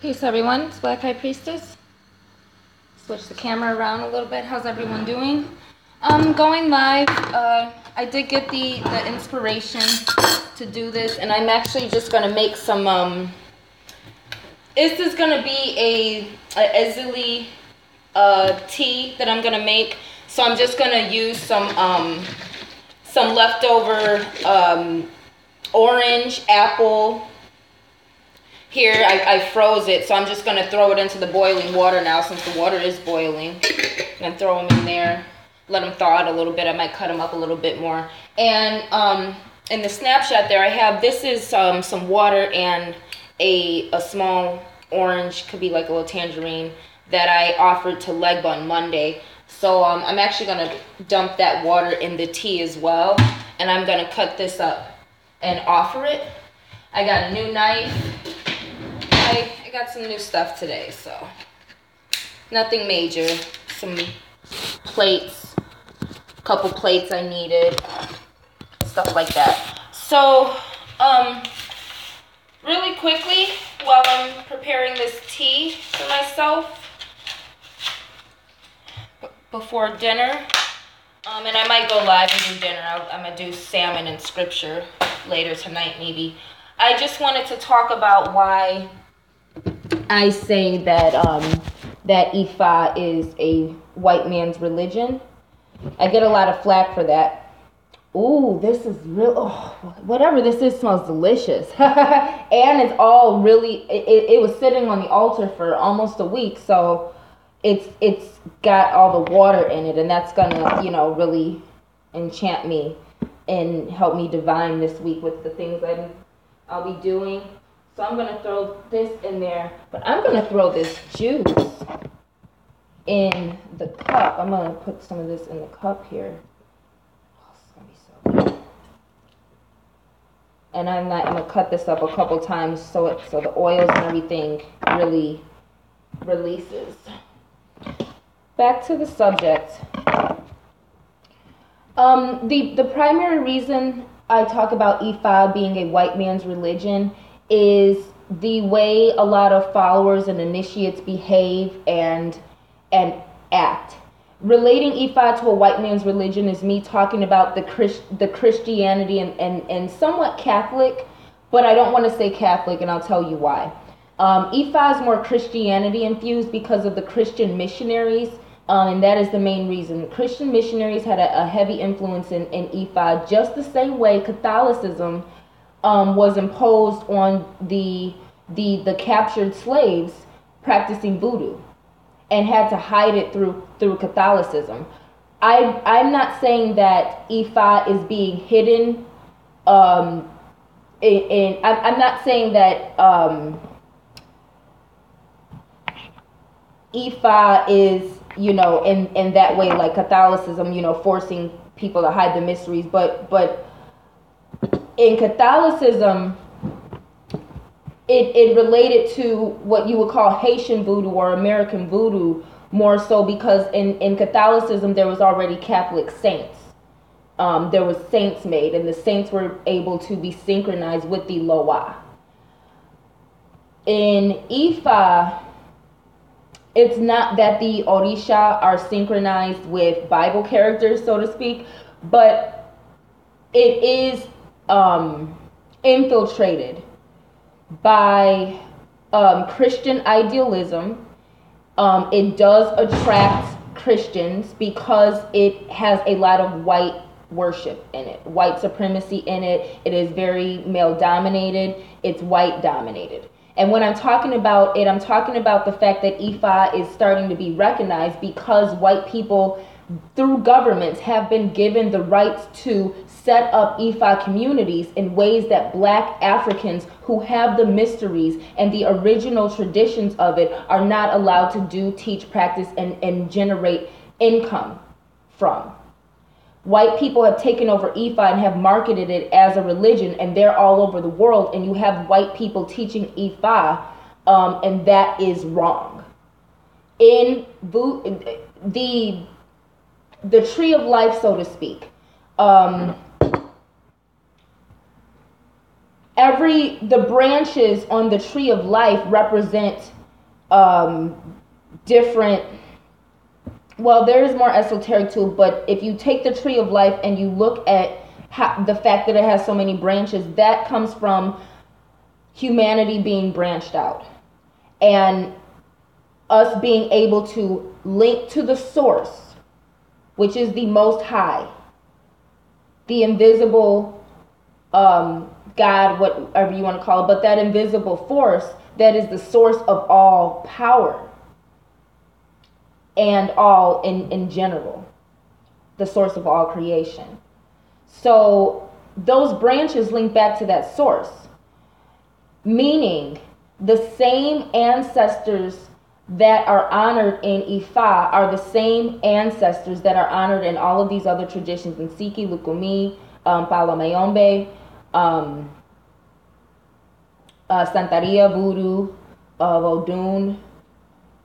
Peace everyone, it's Black High Priestess. Switch the camera around a little bit. How's everyone doing? Going live. I did get the inspiration to do this, and I'm actually just gonna make some this is gonna be a ezili tea that I'm gonna make. So I'm just gonna use some leftover orange apple. Here, I froze it, so I'm just going to throw it into the boiling water now since the water is boiling. I'm going to throw them in there, let them thaw out a little bit. I might cut them up a little bit more. And in the snapshot there, I have, this is some water and a small orange, could be like a little tangerine, that I offered to Leg on Monday. So I'm actually going to dump that water in the tea as well. And I'm going to cut this up and offer it. I got a new knife. I got some new stuff today, so nothing major. Some plates, a couple plates I needed, stuff like that. So, really quickly, while I'm preparing this tea for myself before dinner, and I might go live and do dinner. I'm gonna do salmon and scripture later tonight, maybe. I just wanted to talk about why I say that that Ifa is a white man's religion. I get a lot of flack for that. Ooh, this is real. Oh, whatever this is smells delicious, and it's all really. It was sitting on the altar for almost a week, so it's got all the water in it, and that's gonna really enchant me and help me divine this week with the things I'll be doing. So I'm going to throw this in there, but I'm going to throw this juice in the cup. I'm going to put some of this in the cup here. Oh, this is going to be so good. And I'm going to cut this up a couple times so the oils and everything really releases. Back to the subject. The primary reason I talk about Ifa being a white man's religion is the way a lot of followers and initiates behave and act. Relating Ifa to a white man's religion is me talking about the Christianity and somewhat Catholic, but I don't want to say Catholic, and I'll tell you why. Ifa is more Christianity infused because of the Christian missionaries, and that is the main reason. Christian missionaries had a heavy influence in Ifa, just the same way Catholicism was imposed on the captured slaves practicing voodoo and had to hide it through Catholicism. I'm not saying that Ifa is being hidden. I'm not saying that Ifa is in that way like Catholicism, forcing people to hide the mysteries, but in Catholicism, it related to what you would call Haitian voodoo or American voodoo more so because in Catholicism there was already Catholic saints. There was saints made, and the saints were able to be synchronized with the Loa. In Ifa, it's not that the Orisha are synchronized with Bible characters, so to speak, but it is infiltrated by Christian idealism. It does attract Christians because it has a lot of white worship in it, white supremacy in it. It is very male dominated. It's white dominated. And when I'm talking about it, I'm talking about the fact that Ifa is starting to be recognized because white people through governments have been given the rights to set up Ifa communities in ways that black Africans who have the mysteries and the original traditions of it are not allowed to do, teach, practice, and generate income from. White people have taken over Ifa and have marketed it as a religion, and they're all over the world, and you have white people teaching Ifa, and that is wrong. In the tree of life, so to speak, the branches on the tree of life represent different, well, there is more esoteric too, but if you take the tree of life and you look at the fact that it has so many branches, that comes from humanity being branched out and us being able to link to the source, which is the Most High, the invisible God, whatever you want to call it, but that invisible force that is the source of all power and all in general, the source of all creation. So those branches link back to that source, meaning the same ancestors that are honored in Ifa are the same ancestors that are honored in all of these other traditions, in Siki, Lukumi, Palamayombe, Santeria, Voodoo, Vodun,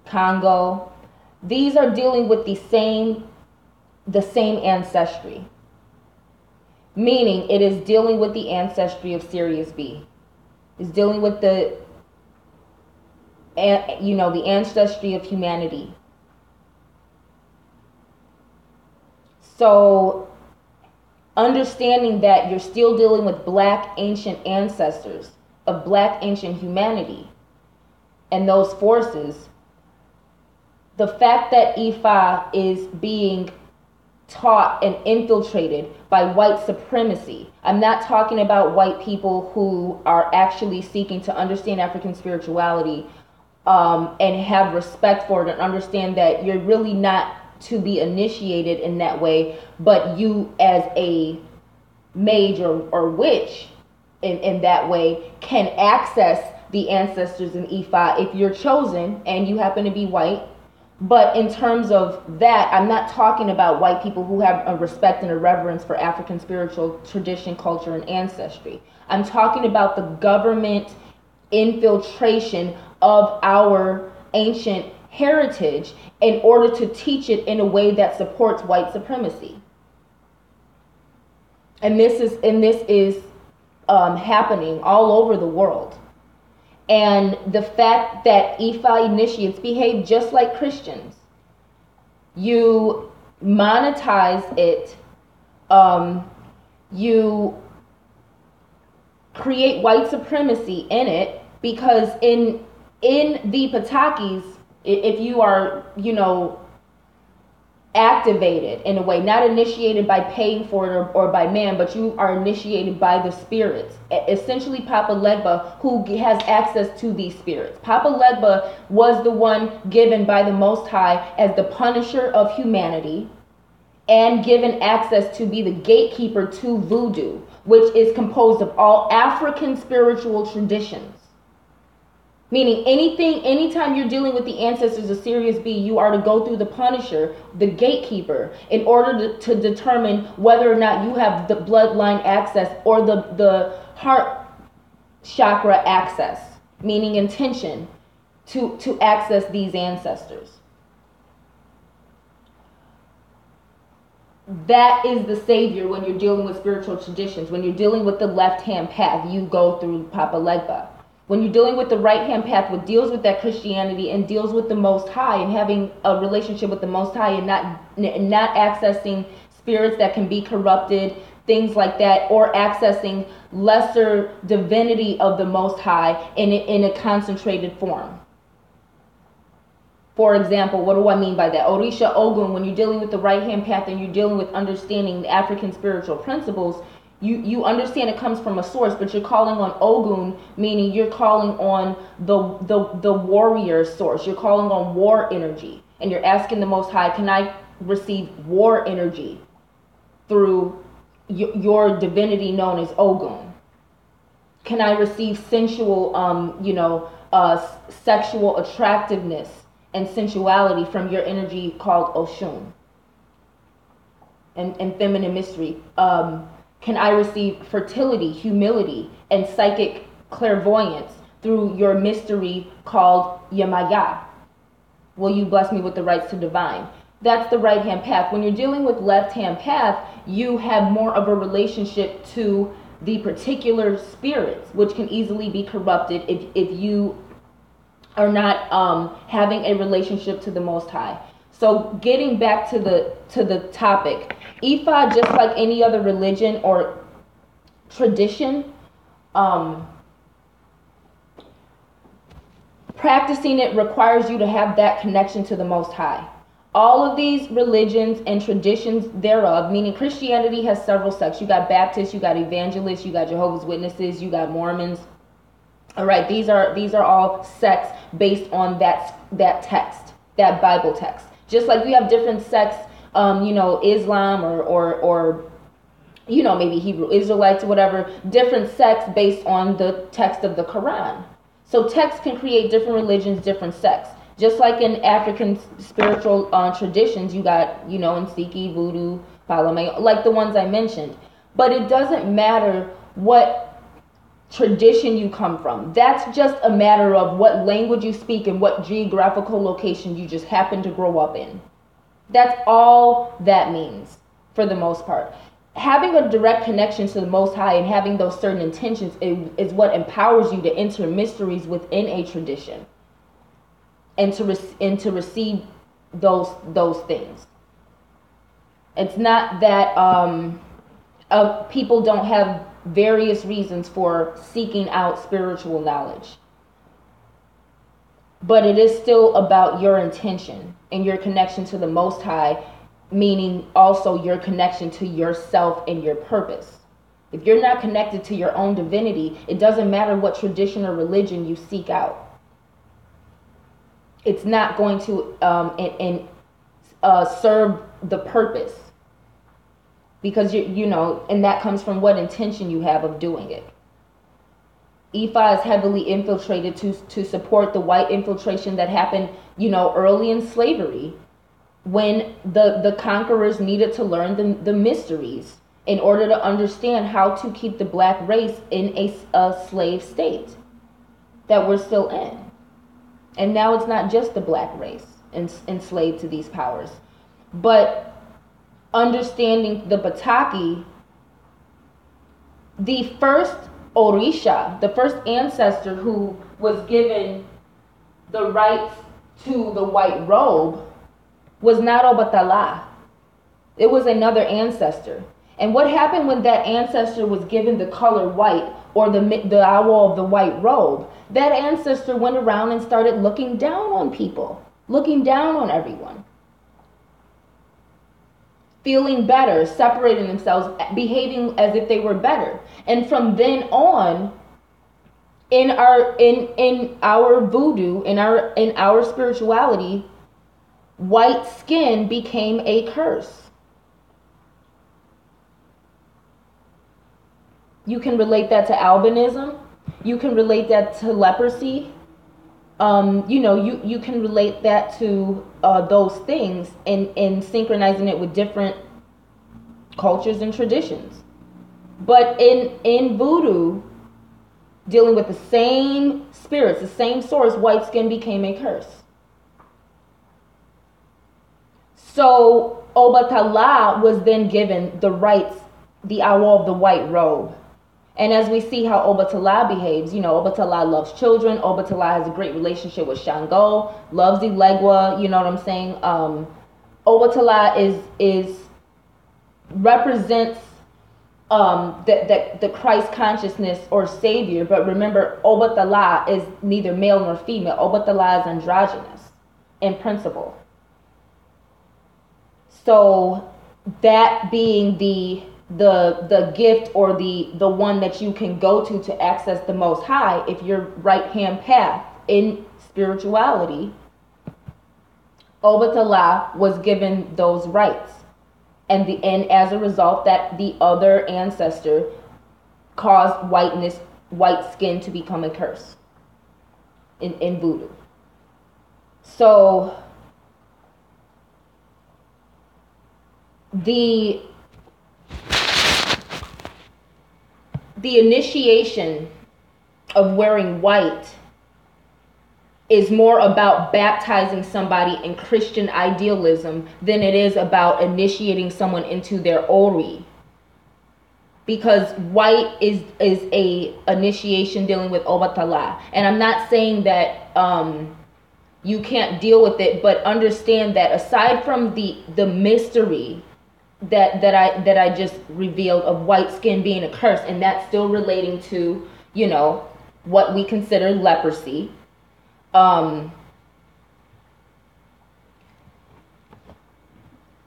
Congo. These are dealing with the same ancestry, meaning it is dealing with the ancestry of Sirius B. It's dealing with the ancestry of humanity. So understanding that you're still dealing with black ancient ancestors of black ancient humanity and those forces, the fact that Ifa is being taught and infiltrated by white supremacy. I'm not talking about white people who are actually seeking to understand African spirituality and have respect for it and understand that you're really not to be initiated in that way, but you as a mage or witch in that way can access the ancestors in Ifa if you're chosen and you happen to be white. But in terms of that, I'm not talking about white people who have a respect and a reverence for African spiritual tradition, culture, and ancestry. I'm talking about the government infiltration of our ancient heritage in order to teach it in a way that supports white supremacy. And this is happening all over the world. And the fact that Ifa initiates behave just like Christians. You monetize it. You create white supremacy in it, because in the Patakis, if you are, activated in a way, not initiated by paying for it or by man, but you are initiated by the spirits. Essentially, Papa Legba, who has access to these spirits. Papa Legba was the one given by the Most High as the punisher of humanity and given access to be the gatekeeper to voodoo, which is composed of all African spiritual traditions. Meaning anytime you're dealing with the ancestors of Sirius B, you are to go through the punisher, the gatekeeper, in order to determine whether or not you have the bloodline access or the heart chakra access, meaning intention to access these ancestors. That is the savior when you're dealing with spiritual traditions. When you're dealing with the left-hand path, you go through Papa Legba. When you're dealing with the right-hand path, what deals with that Christianity and deals with the Most High and having a relationship with the Most High and not accessing spirits that can be corrupted, things like that, or accessing lesser divinity of the Most High in a concentrated form. For example, what do I mean by that? Orisha Ogun, when you're dealing with the right-hand path and you're dealing with understanding the African spiritual principles, you understand it comes from a source, but you're calling on Ogun, meaning you're calling on the warrior source. You're calling on war energy. And you're asking the Most High, can I receive war energy through your divinity known as Ogun? Can I receive sensual, sexual attractiveness and sensuality from your energy called Oshun? And feminine mystery. Can I receive fertility, humility, and psychic clairvoyance through your mystery called Yamaya? Will you bless me with the rights to divine? That's the right-hand path. When you're dealing with left-hand path, you have more of a relationship to the particular spirits, which can easily be corrupted if you are not having a relationship to the Most High. So getting back to the topic, Ifa, just like any other religion or tradition, practicing it requires you to have that connection to the Most High. All of these religions and traditions thereof, meaning Christianity has several sects. You got Baptists, you got Evangelists, you got Jehovah's Witnesses, you got Mormons. All right, these are all sects based on that text, that Bible text. Just like we have different sects, Islam or maybe Hebrew Israelites or whatever, different sects based on the text of the Quran. So texts can create different religions, different sects. Just like in African spiritual traditions, you got, in Sikhi, Voodoo, Palame, like the ones I mentioned. But it doesn't matter what tradition you come from. That's just a matter of what language you speak and what geographical location you just happen to grow up in. That's all that means for the most part. Having a direct connection to the Most High and having those certain intentions is what empowers you to enter mysteries within a tradition and to receive those things. It's not that people don't have various reasons for seeking out spiritual knowledge, but it is still about your intention and your connection to the Most High, meaning also your connection to yourself and your purpose. If you're not connected to your own divinity, it doesn't matter what tradition or religion you seek out. It's not going to serve the purpose, because and that comes from what intention you have of doing it. Ifa is heavily infiltrated to support the white infiltration that happened, early in slavery, when the conquerors needed to learn the mysteries in order to understand how to keep the black race in a slave state that we're still in. And now it's not just the black race enslaved to these powers, but understanding the Pataki, the first Orisha, the first ancestor who was given the rights to the white robe, was not Obatala. It was another ancestor. And what happened when that ancestor was given the color white, or the owl of the white robe? That ancestor went around and started looking down on people, looking down on everyone, feeling better, separating themselves, behaving as if they were better. And from then on, in our voodoo, in our spirituality, white skin became a curse. You can relate that to albinism. You can relate that to leprosy. You can relate that to those things and synchronizing it with different cultures and traditions. But in voodoo, dealing with the same spirits, the same source, white skin became a curse. So Obatala was then given the rights, the owl of the white robe. And as we see how Obatala behaves, Obatala loves children. Obatala has a great relationship with Shango, loves Ilegwa, you know what I'm saying? Obatala represents the Christ consciousness or savior. But remember, Obatala is neither male nor female. Obatala is androgynous in principle. So that being the gift or the one that you can go to access the Most High, if your right hand path in spirituality, Obatala was given those rights, and as a result, that the other ancestor caused white skin to become a curse in voodoo. So the initiation of wearing white is more about baptizing somebody in Christian idealism than it is about initiating someone into their Ori. because white is a initiation dealing with Obatala. And I'm not saying that you can't deal with it, but understand that aside from the mystery that I just revealed of white skin being a curse, and that's still relating to, you know, what we consider leprosy.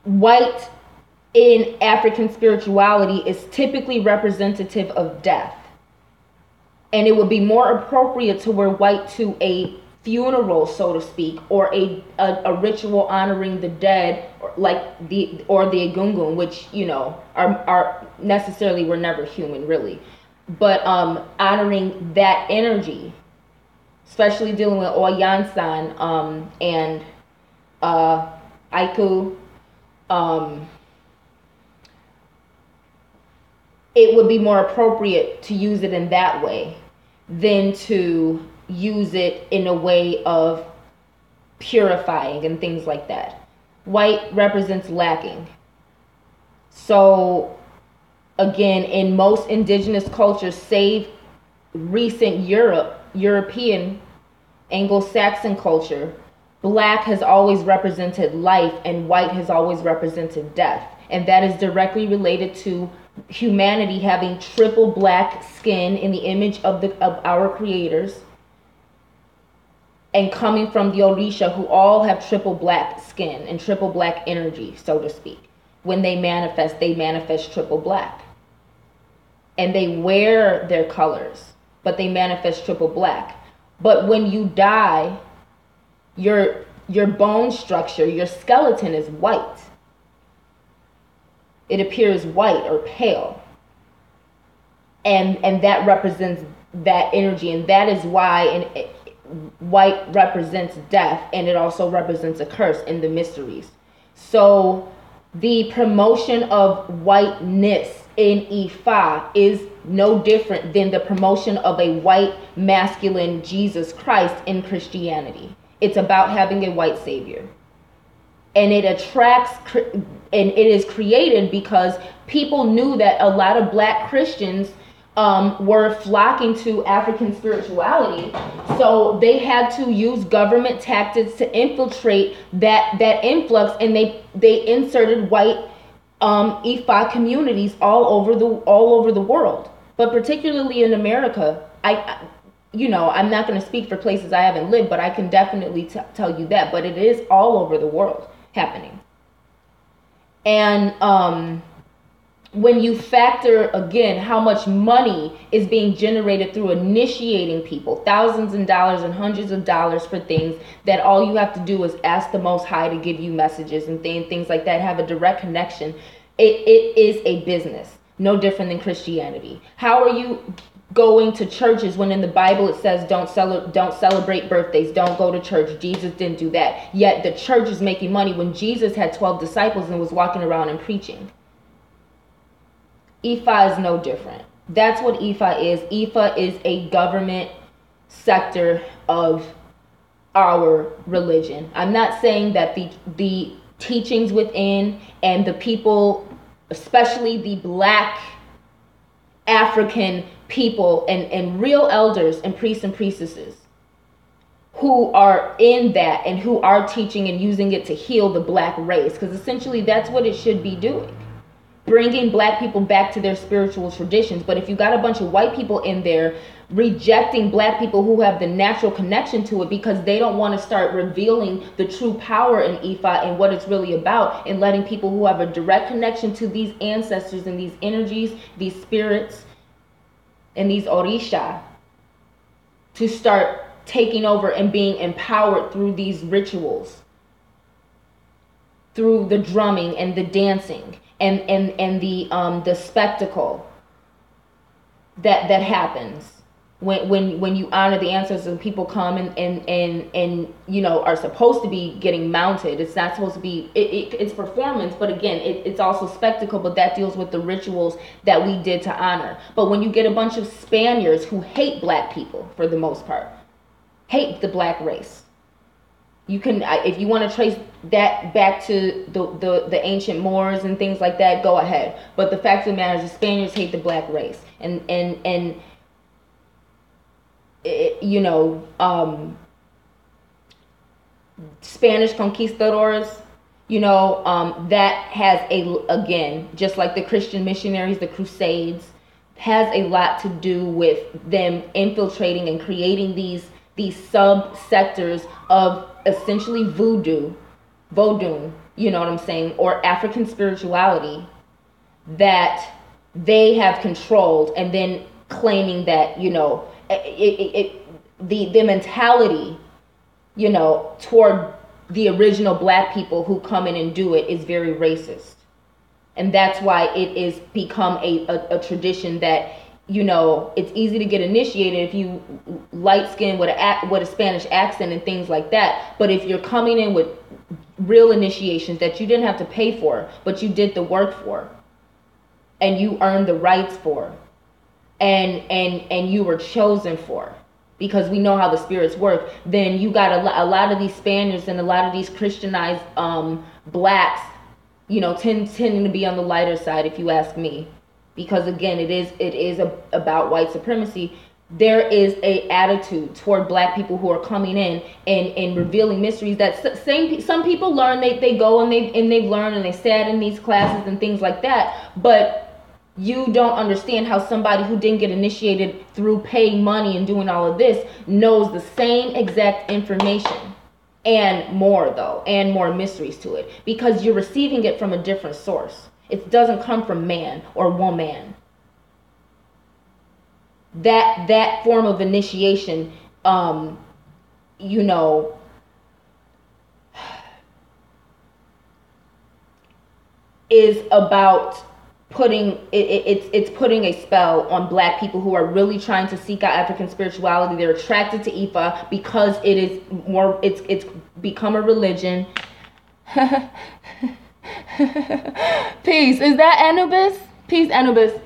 White in African spirituality is typically representative of death. And it would be more appropriate to wear white to a funeral, so to speak, or a ritual honoring the dead, like the Egungun, which, you know, are necessarily were never human, really. But honoring that energy, especially dealing with Oyansan and Aiku, it would be more appropriate to use it in that way than to use it in a way of purifying and things like that. White represents lacking. So again, in most indigenous cultures, save recent European, Anglo-Saxon culture, black has always represented life and white has always represented death. And that is directly related to humanity having triple black skin in the image of our creators, and coming from the Orisha, who all have triple black skin and triple black energy, so to speak. When they manifest triple black. And they wear their colors, but they manifest triple black. But when you die, your bone structure, your skeleton is white. It appears white or pale. And that represents that energy. And that is why white represents death, and it also represents a curse in the mysteries. So the promotion of whiteness in Ifa is no different than the promotion of a white masculine Jesus Christ in Christianity. It's about having a white savior. And it attracts, and it is created because people knew that a lot of black Christians were flocking to African spirituality. So they had to use government tactics to infiltrate that influx, and they inserted white Ifa communities all over the world. But particularly in America, I'm not going to speak for places I haven't lived, but I can definitely tell you that. But it is all over the world happening. And when you factor, again, how much money is being generated through initiating people, thousands of dollars and hundreds of dollars for things that all you have to do is ask the Most High to give you messages and things like that, have a direct connection. It is a business, no different than Christianity. How are you going to churches when in the Bible it says don't celebrate birthdays, don't go to church? Jesus didn't do that. Yet the church is making money when Jesus had 12 disciples and was walking around and preaching. Ifa is no different. That's what Ifa is. Ifa is a government sector of our religion. I'm not saying that the teachings within and the people, especially the black African people and real elders and priests and priestesses who are in that and who are teaching and using it to heal the black race, because essentially that's what it should be doing. Bringing black people back to their spiritual traditions. But if you got a bunch of white people in there rejecting black people who have the natural connection to it because they don't want to start revealing the true power in Ifa and what it's really about, and letting people who have a direct connection to these ancestors and these energies, these spirits, and these Orisha to start taking over and being empowered through these rituals, through the drumming and the dancing and the spectacle that happens when you honor the ancestors and people come and you know are supposed to be getting mounted. It's not supposed to be it's performance, but again it's also spectacle, but that deals with the rituals that we did to honor. But when you get a bunch of Spaniards who hate black people, for the most part hate the black race, You can, if you want to trace that back to the ancient Moors and things like that, go ahead. But the fact of the matter is, the Spaniards hate the black race, and you know, Spanish conquistadors, you know, that has again, just like the Christian missionaries, the Crusades, has a lot to do with them infiltrating and creating these sub-sectors of essentially voodoo, you know what I'm saying, or African spirituality that they have controlled, and then claiming that, you know, the mentality, you know, toward the original black people who come in and do it is very racist. And that's why it is become a tradition that, you know, it's easy to get initiated if you light skin with a Spanish accent and things like that. But if you're coming in with real initiations that you didn't have to pay for, but you did the work for, and you earned the rights for, and you were chosen for, because we know how the spirits work, then you got a lot of these Spaniards and a lot of these Christianized blacks, you know, tending to be on the lighter side, if you ask me. Because again, it is about white supremacy. There is a attitude toward black people who are coming in and revealing mysteries that some people learn. They go and they've learned and they sat in these classes and things like that. But you don't understand how somebody who didn't get initiated through paying money and doing all of this knows the same exact information, and more though, and more mysteries to it, because you're receiving it from a different source. It doesn't come from man or woman. That form of initiation, you know, is about it's putting a spell on black people who are really trying to seek out African spirituality. They're attracted to Ifa because it is more, it's become a religion. Peace. Is that Anubis? Peace, Anubis.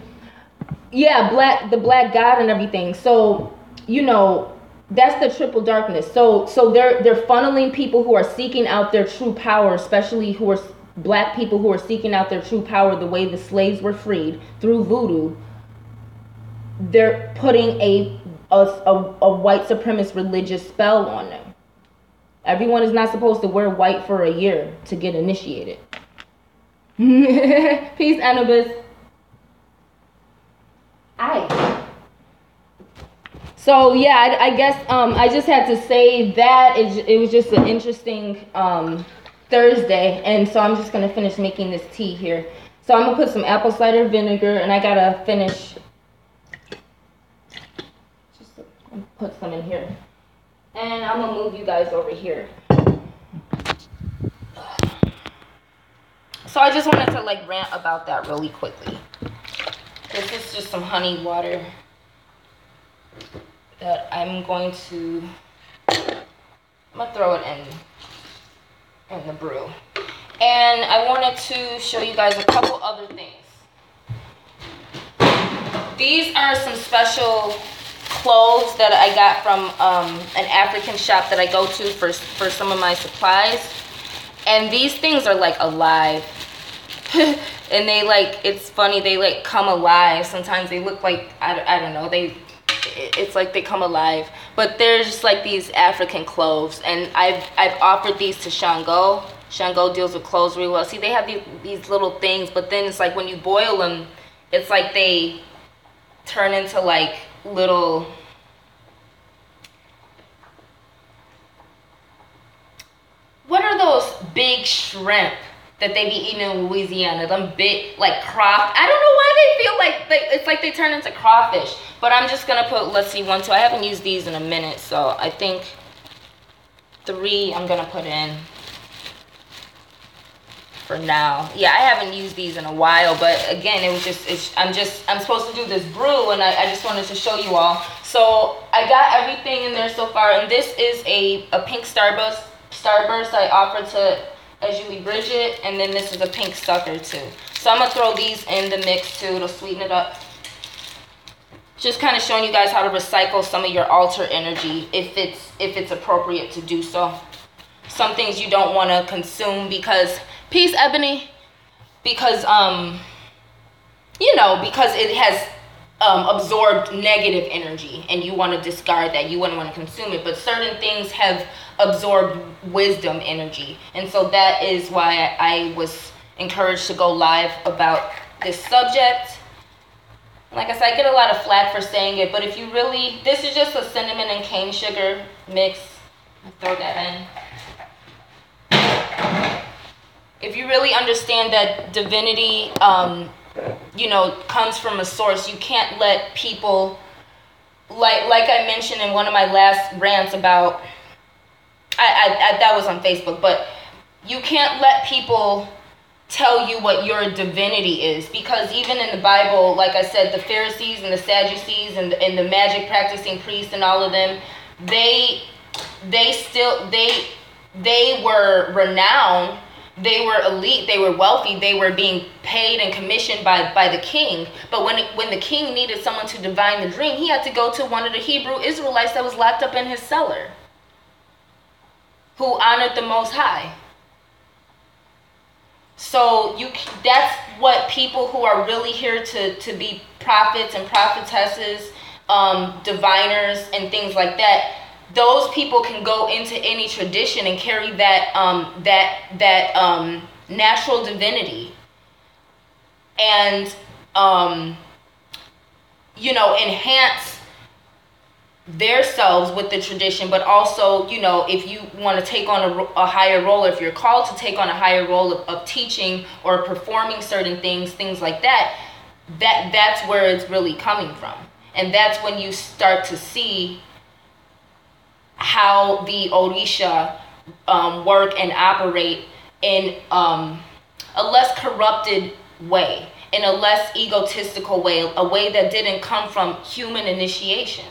Yeah, the black god and everything. So, you know, that's the triple darkness. So they're funneling people who are seeking out their true power, especially who are black people who are seeking out their true power the way the slaves were freed through voodoo. They're putting a white supremacist religious spell on them. Everyone is not supposed to wear white for a year to get initiated. Peace, Anubis. So yeah, I guess I just had to say that it was just an interesting Thursday, and so I'm just gonna finish making this tea here. So I'm gonna put some apple cider vinegar, and I gotta finish. Just put some in here, and I'm gonna move you guys over here. So I just wanted to like rant about that really quickly. This is just some honey water that I'm gonna throw it in the brew. And I wanted to show you guys a couple other things. These are some special cloves that I got from an African shop that I go to for some of my supplies. And these things are like alive. And they like, it's funny, they like come alive. Sometimes they look like, I don't know, it's like they come alive. But they're just like these African cloves, and I've offered these to Shango. Shango deals with cloves really well. See, they have these little things, but then it's like when you boil them, it's like they turn into like little, what are those big shrimp that they be eating in Louisiana? Them big, like crawfish. I don't know why they feel like it's like they turn into crawfish. But I'm just gonna put, let's see, 1, 2. I haven't used these in a minute, so I think 3 I'm gonna put in for now. Yeah, I haven't used these in a while, but again, it was just, I'm supposed to do this brew, and I just wanted to show you all. So I got everything in there so far, and this is a pink starburst I offered to Julie Bridget, and then this is a pink sucker too. So I'm gonna throw these in the mix too to sweeten it up. Just kind of showing you guys how to recycle some of your altar energy if it's appropriate to do so. some things you don't want to consume because, peace, Ebony, because because it has absorbed negative energy, and you want to discard that. You wouldn't want to consume it, but certain things have absorbed wisdom energy, and so that is why I was encouraged to go live about this subject. Like I said, I get a lot of flack for saying it, but if you really, this is just a cinnamon and cane sugar mix. I'll throw that in. If you really understand that divinity, comes from a source, you can't let people, like I mentioned in one of my last rants about, I that was on Facebook, but you can't let people tell you what your divinity is, because even in the Bible, like I said, the Pharisees and the Sadducees and the magic practicing priests and all of them, they were renowned. They were elite, they were wealthy, they were being paid and commissioned by the king. But when the king needed someone to divine the dream, he had to go to one of the Hebrew Israelites that was locked up in his cellar, who honored the Most High. So that's what people who are really here to be prophets and prophetesses, diviners and things like that, those people can go into any tradition and carry that natural divinity and enhance themselves with the tradition. But also, if you want to take on a higher role, if you're called to take on a higher role of teaching or performing certain things like that's where it's really coming from. And that's when you start to see how the Orisha work and operate in a less corrupted way, in a less egotistical way, a way that didn't come from human initiation,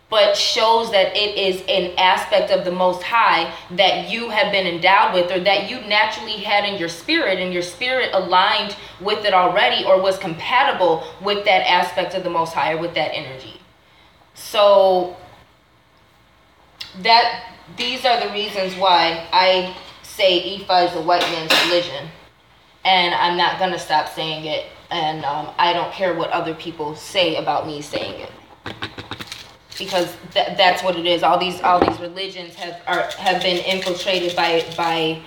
but shows that it is an aspect of the Most High that you have been endowed with, or that you naturally had in your spirit, and your spirit aligned with it already, or was compatible with that aspect of the Most High, or with that energy. So these are the reasons why I say Ifa is a white man's religion, and I'm not gonna stop saying it, and I don't care what other people say about me saying it, because that's what it is. All these religions have been infiltrated by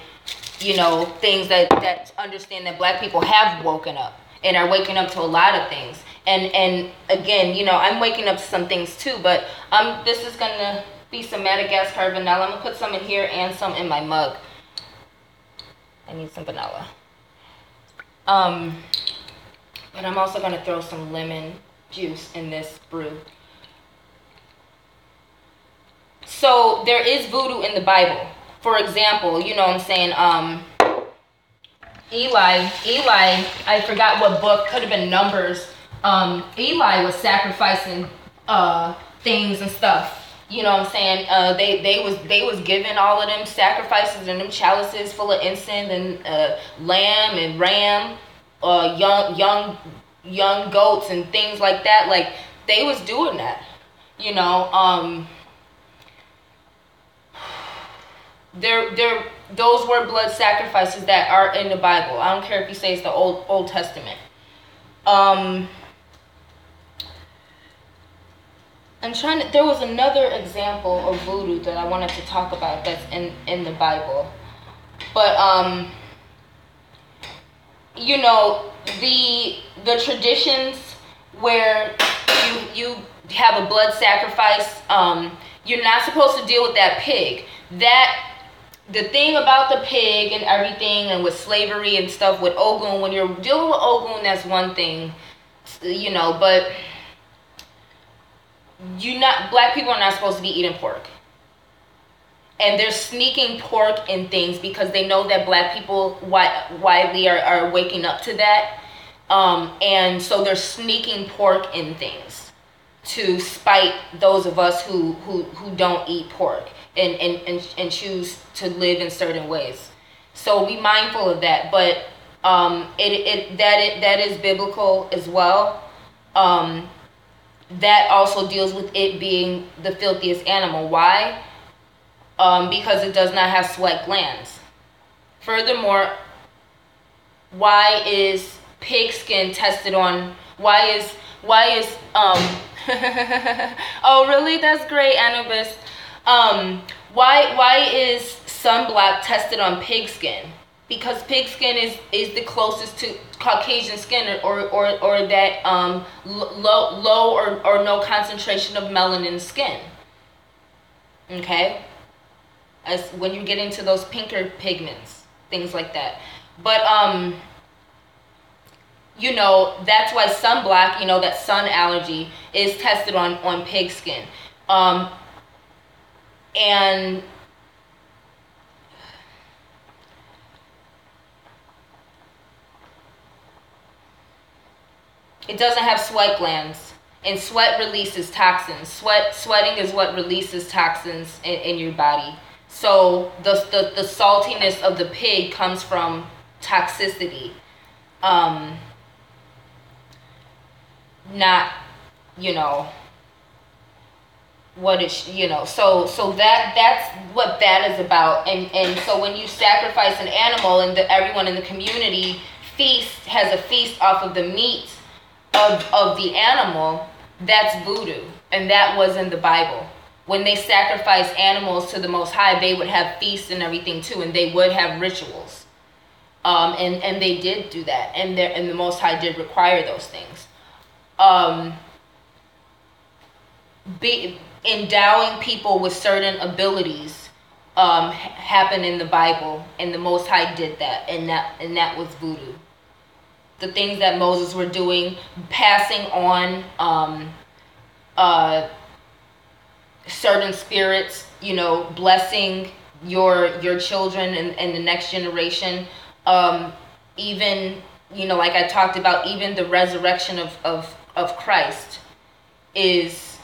things that understand that Black people have woken up and are waking up to a lot of things, and again, I'm waking up to some things too, but this is gonna be some Madagascar vanilla. I'm gonna put some in here and some in my mug. I need some vanilla. But I'm also gonna throw some lemon juice in this brew. So there is voodoo in the Bible. For example, Eli, I forgot what book, could have been Numbers. Eli was sacrificing things and stuff. They was giving all of them sacrifices and them chalices full of incense and lamb and ram, young goats and things like that. Like, they was doing that. Those were blood sacrifices that are in the Bible. I don't care if you say it's the Old Testament. There was another example of voodoo that I wanted to talk about that's in the Bible. But, the traditions where you have a blood sacrifice, you're not supposed to deal with that pig. The thing about the pig and everything, and with slavery and stuff with Ogun, when you're dealing with Ogun, that's one thing, but Black people are not supposed to be eating pork. And they're sneaking pork in things because they know that Black people widely are waking up to that. And so they're sneaking pork in things to spite those of us who don't eat pork and choose to live in certain ways. So be mindful of that. But that is biblical as well. That also deals with it being the filthiest animal. Why? because it does not have sweat glands. Furthermore, why is pig skin tested on? Why is oh really? That's great, Anubis. Why is sunblock tested on pig skin? Because pig skin is the closest to Caucasian skin, or that low or no concentration of melanin skin. Okay, as when you get into those pinker pigments, things like that. But you know, that's why sunblock, you know, that sun allergy is tested on pig skin. And it doesn't have sweat glands, and sweat releases toxins. Sweating is what releases toxins in your body. So the saltiness of the pig comes from toxicity, not, you know, what is, you know, so that's what that is about. And so when you sacrifice an animal and everyone in the community has a feast off of the meat of the animal, that's voodoo. And that was in the Bible. When they sacrificed animals to the Most High, they would have feasts and everything too, and they would have rituals. And they did do that, and the Most High did require those things. Endowing people with certain abilities happen in the Bible, and the Most High did that, and that was voodoo. The things that Moses were doing, passing on certain spirits, you know, blessing your children and the next generation. Even, you know, like I talked about, even the resurrection of Christ is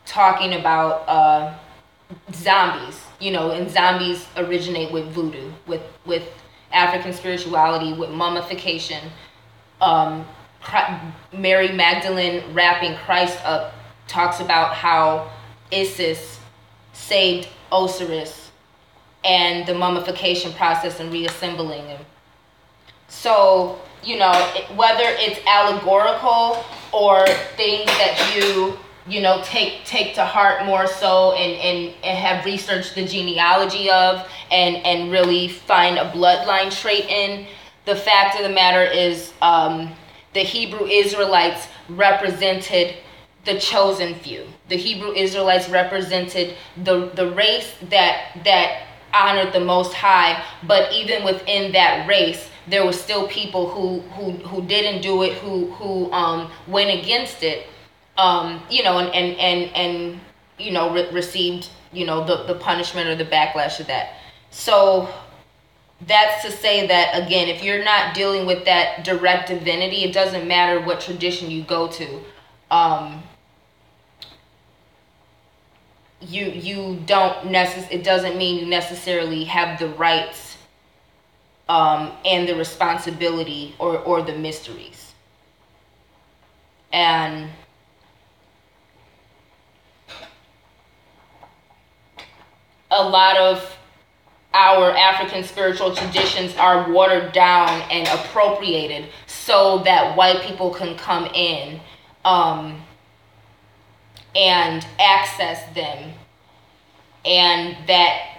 talking about zombies, you know, and zombies originate with voodoo, with African spirituality, with mummification. Mary Magdalene wrapping Christ up talks about how Isis saved Osiris, and the mummification process and reassembling him. So, you know, whether it's allegorical or things that you know, take to heart more so, and have researched the genealogy of, and really find a bloodline trait in, the fact of the matter is, the Hebrew Israelites represented the chosen few. The Hebrew Israelites represented the race that honored the Most High, but even within that race, there were still people who didn't do it, who went against it, you know, and you know, received, you know, the punishment or the backlash of that. So that's to say that, again, if you're not dealing with that direct divinity, it doesn't matter what tradition you go to. You don't it doesn't mean you necessarily have the rights and the responsibility or the mysteries. And a lot of our African spiritual traditions are watered down and appropriated so that white people can come in and access them, and that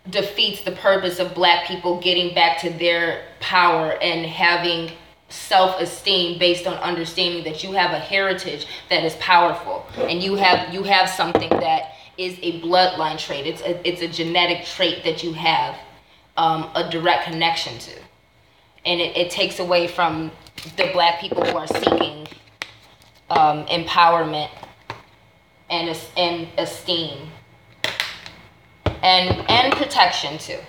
defeats the purpose of Black people getting back to their power and having self-esteem based on understanding that you have a heritage that is powerful, and you have something that is a bloodline trait. It's a genetic trait that you have a direct connection to, and it takes away from the Black people who are seeking empowerment and esteem and protection too,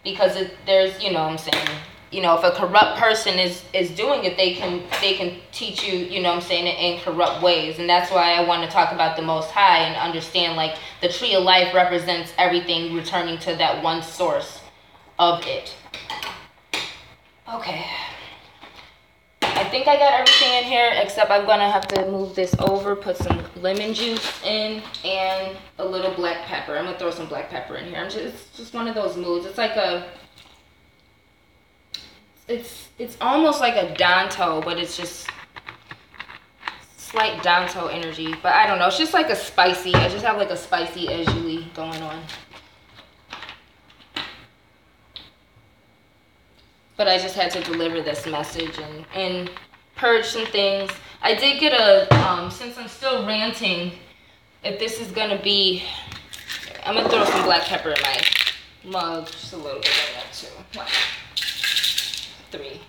because there's, you know what I'm saying, you know, if a corrupt person is doing it, they can teach you, you know what I'm saying, in corrupt ways. And that's why I want to talk about the Most High and understand, like, the tree of life represents everything returning to that one source of it. Okay. I think I got everything in here, except I'm gonna have to move this over, put some lemon juice in, and a little black pepper. I'm gonna throw some black pepper in here. It's just one of those moods. It's like it's almost like a Danto, but it's just slight Danto energy. But I don't know. It's just like a spicy. I just have like a spicy edgely going on. But I just had to deliver this message and purge some things. I did get a, since I'm still ranting, if this is gonna be, I'm gonna throw some black pepper in my mug, just a little bit of that too. Wow. 3. Okay.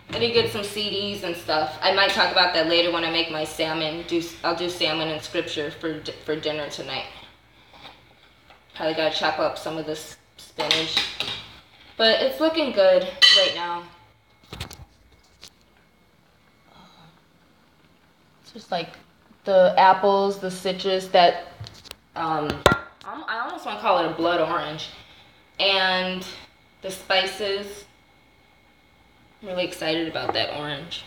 I did get some CDs and stuff. I might talk about that later when I make my salmon. I'll do salmon and scripture for dinner tonight. Probably gotta chop up some of this spinach. But it's looking good right now. It's just like the apples, the citrus that, I almost want to call it a blood orange. And the spices. I'm really excited about that orange.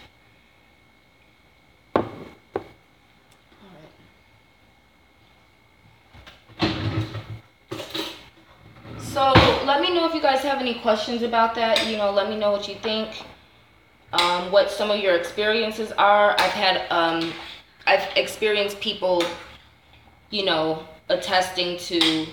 So let me know if you guys have any questions about that. You know, let me know what you think, what some of your experiences are. I've experienced people, you know, attesting to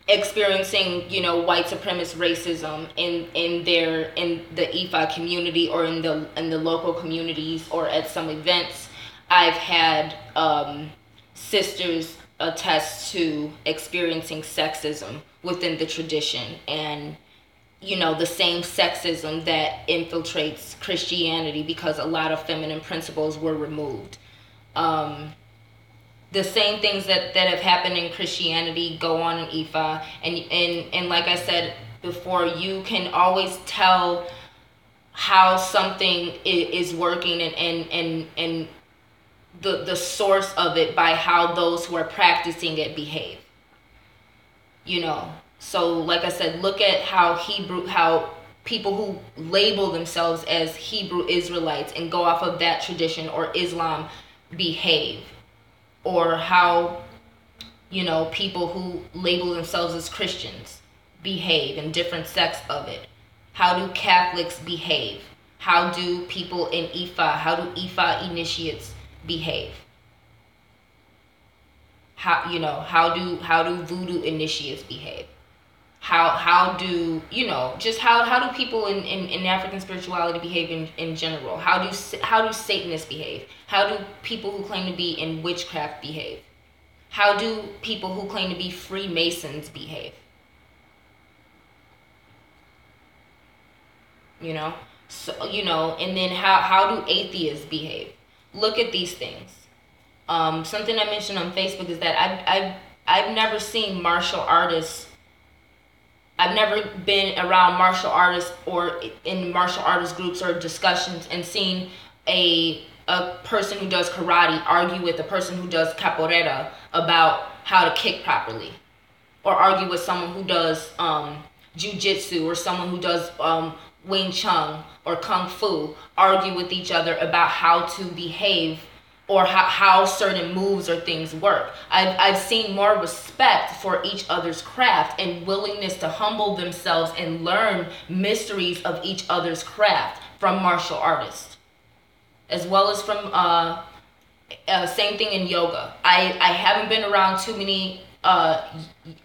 experiencing, you know, white supremacist racism in the Ifa community or in the local communities or at some events. I've had sisters attest to experiencing sexism within the tradition, and you know, the same sexism that infiltrates Christianity because a lot of feminine principles were removed. The same things that have happened in Christianity go on in Ifa, and like I said before, you can always tell how something is working and the source of it by how those who are practicing it behave. You know, so like I said, look at how people who label themselves as Hebrew Israelites and go off of that tradition or Islam behave, or how, you know, people who label themselves as Christians behave in different sects of it. How do Catholics behave? How do people in Ifa, how do Ifa initiates behave? How, you know, how do voodoo initiates behave? How do, you know, just how do people in African spirituality behave in general? How do Satanists behave? How do people who claim to be in witchcraft behave? How do people who claim to be Freemasons behave? You know, so, you know, and then how do atheists behave? Look at these things. Something I mentioned on Facebook is that I've never seen martial artists. I've never been around martial artists or in martial artist groups or discussions and seen a person who does karate argue with a person who does capoeira about how to kick properly, or argue with someone who does jiu-jitsu, or someone who does Wing Chun or Kung Fu, argue with each other about how to behave or how certain moves or things work. I've seen more respect for each other's craft and willingness to humble themselves and learn mysteries of each other's craft from martial artists, as well as from same thing in yoga. I haven't been around too many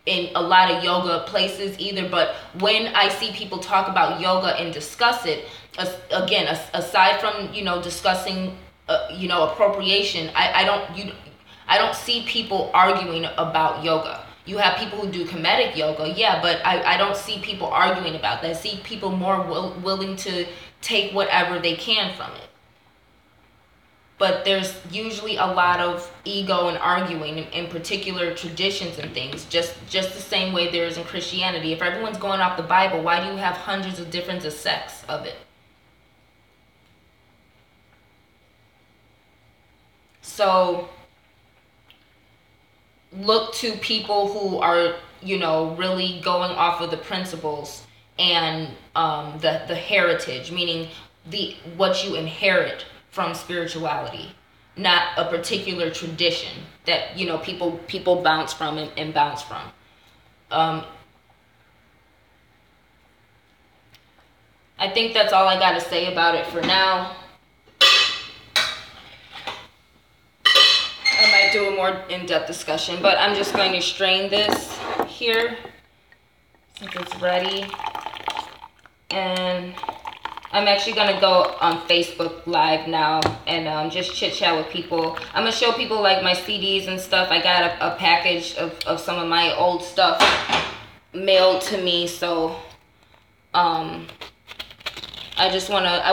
in a lot of yoga places either, but when I see people talk about yoga and discuss it, again, aside from, you know, discussing you know, appropriation, I don't see people arguing about yoga. You have people who do comedic yoga, yeah, but I don't see people arguing about that. I see people more willing to take whatever they can from it. But there's usually a lot of ego and arguing in particular traditions and things, just the same way there is in Christianity. If everyone's going off the Bible, why do you have hundreds of different sects of it? So look to people who are you know, really going off of the principles and the heritage, meaning what you inherit from spirituality, not a particular tradition that, you know, people bounce from and bounce from. I think that's all I got to say about it for now. I might do a more in-depth discussion, but I'm just going to strain this here since it's ready. And I'm actually going to go on Facebook Live now and just chit-chat with people. I'm going to show people like my CDs and stuff. I got a package of some of my old stuff mailed to me, so I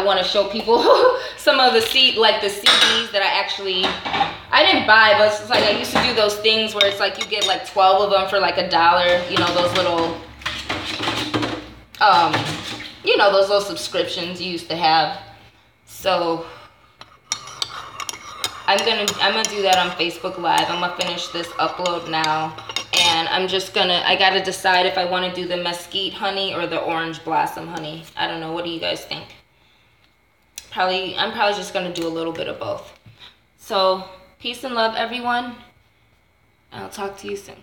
want to show people some of the CDs that I didn't buy, but it's like I used to do those things where it's like you get like 12 of them for like $1, you know, those little those little subscriptions you used to have. So I'm gonna do that on Facebook Live. I'm gonna finish this upload now, and I gotta decide if I want to do the mesquite honey or the orange blossom honey. I don't know. What do you guys think? I'm probably just gonna do a little bit of both. So peace and love, everyone. I'll talk to you soon.